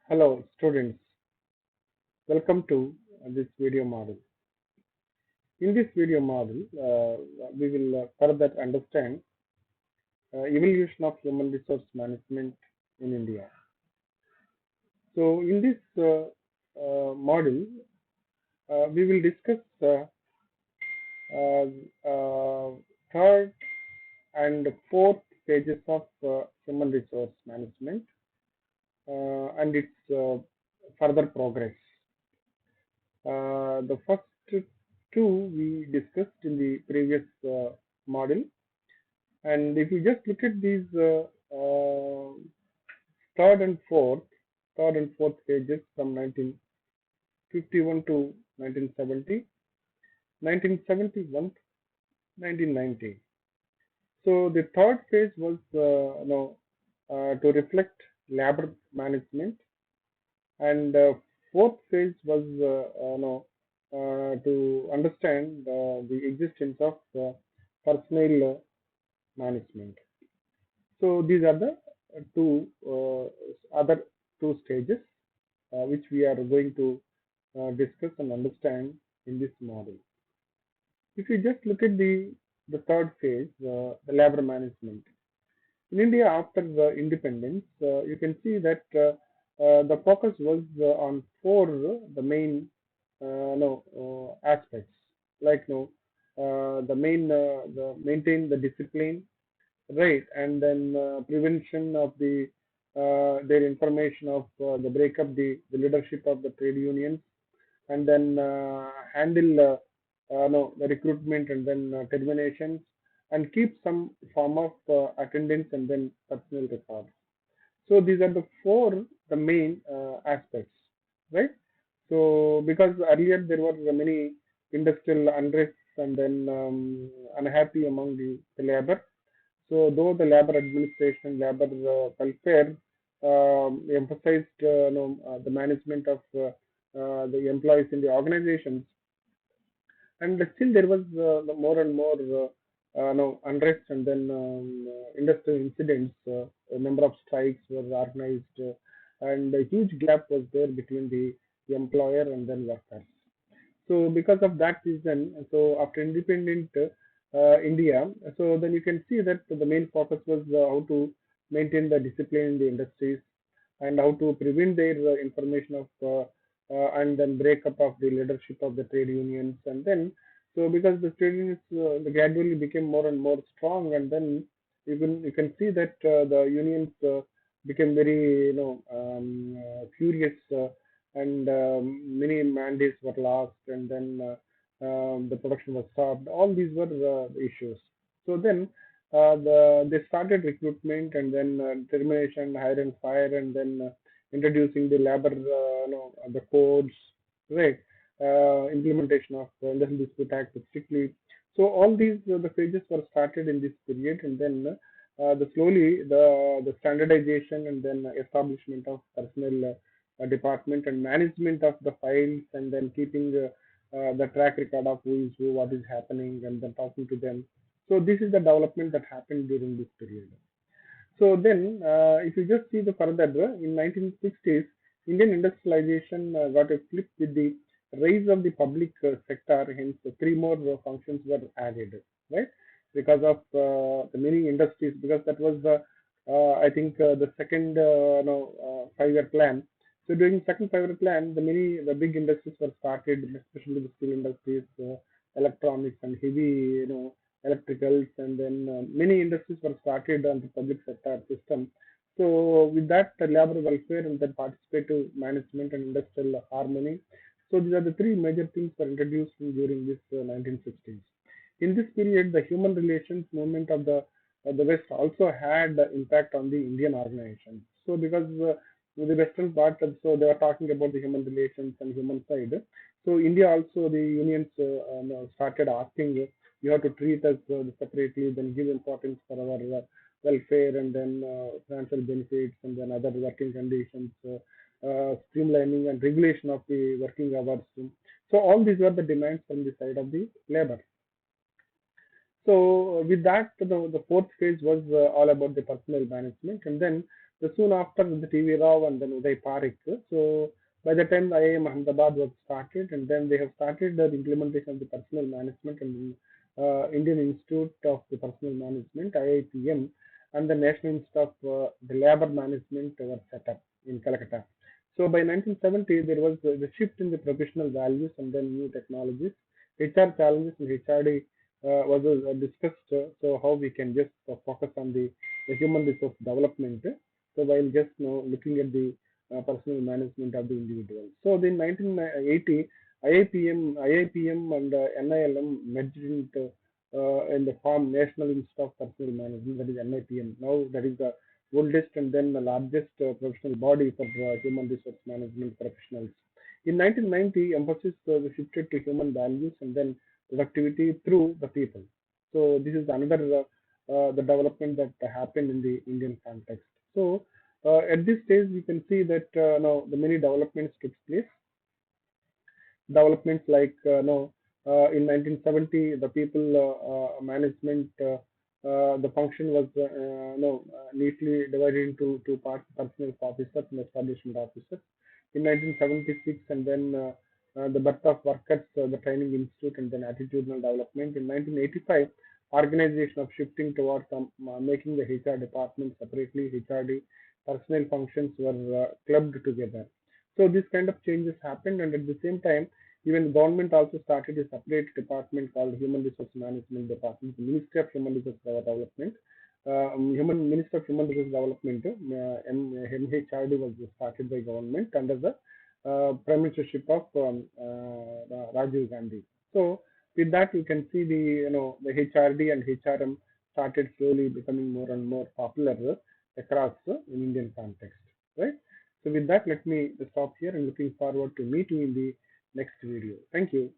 Hello students, welcome to this video model. In this video model, we will further understand evolution of human resource management in India. So in this model, we will discuss uh, uh, third and fourth stages of human resource management and its further progress. The first two we discussed in the previous model, and if you just look at these third and fourth, third and fourth pages from 1951 to 1970, 1971, 1990. So the third phase was to reflect labor management, and fourth phase was to understand the existence of personnel management. So these are the two other two stages which we are going to discuss and understand in this model. If you just look at the third phase, the labor management. In India, after the independence, you can see that the focus was on four the main aspects, like the maintain the discipline, right, and then prevention of their information of the breakup, the leadership of the trade unions, and then handle no, the recruitment and then terminations, and keep some form of attendance and then personal records. So these are the four the main aspects, right? So because earlier there were many industrial unrest and then unhappy among the labor. So though the labor administration, labor welfare emphasized the management of the employees in the organizations, and still there was more and more no, unrest and then industrial incidents. A number of strikes were organized, and a huge gap was there between the employer and then workers. So because of that reason, so after independent India, so then you can see that the main focus was how to maintain the discipline in the industries and how to prevent their information of and then breakup of the leadership of the trade unions, and then so because the trade unions they gradually became more and more strong, and then you can see that the unions became very furious, and many mandates were lost, and then the production was stopped. All these were the issues. So then they started recruitment and then termination, hire and fire, and then introducing the labor, the codes, right? Implementation of Industrial Dispute Act strictly. So all these the phases were started in this period, and then the slowly the standardization and then establishment of personnel department and management of the files, and then keeping the track record of who is who, what is happening, and then talking to them. So this is the development that happened during this period. So then, if you just see the further, in 1960s, Indian industrialization got a flip with the rise of the public sector. Hence, three more functions were added, right? Because of the many industries, because that was the, I think, the second, 5-year plan. So during second 5-year plan, the big industries were started, especially the steel industries, electronics, and heavy, electricals, and then many industries were started on the public sector system. So with that, labor welfare and then participative management and industrial harmony. So these are the three major things were introduced during this 1960s. In this period, the human relations movement of the West also had impact on the Indian organization. So because the Western part, so they are talking about the human relations and human side. So India also, the unions started asking, you have to treat us separately, then give importance for our welfare, and then financial benefits, and then other working conditions, streamlining and regulation of the working hours. So all these were the demands from the side of the labor. So with that, the fourth phase was all about the personnel management, and then So soon after the TV Rao and then Uday Parekh. So by the time the IIM Ahmedabad was started, and then they have started the implementation of the personal management and Indian Institute of the Personal Management (IIPM) and the National Institute of the Labor Management were set up in Calcutta. So by 1970, there was the shift in the professional values and then new technologies. HR challenges and HRD was discussed. So how we can just focus on the human resource development. So while just looking at the personal management of the individual. So in 1980, IIPM and NILM merged into in the form National Institute of Personal Management, that is NIPM. Now that is the oldest and then the largest professional body for human resource management professionals. In 1990, emphasis was shifted to human values and then productivity through the people. So this is another the development that happened in the Indian context. So at this stage, we can see that now the many developments took place. Developments like in 1970, the people management the function was neatly divided into two parts: personal officers and establishment officers. In 1976, and then the birth of workers, the training institute, and then attitudinal development. In 1985, organization of shifting towards making the HR department separately. HRD personnel functions were clubbed together. So this kind of changes happened, and at the same time, even the government also started a separate department called Human Resource Management Department, the Ministry of Human Resource Development. Human Minister of Human Resource Development, MHRD, was started by government under the Prime Ministership of Rajiv Gandhi. So with that, you can see the HRD and HRM started slowly becoming more and more popular across in Indian context, right? So with that, let me stop here and looking forward to meet you in the next video. Thank you.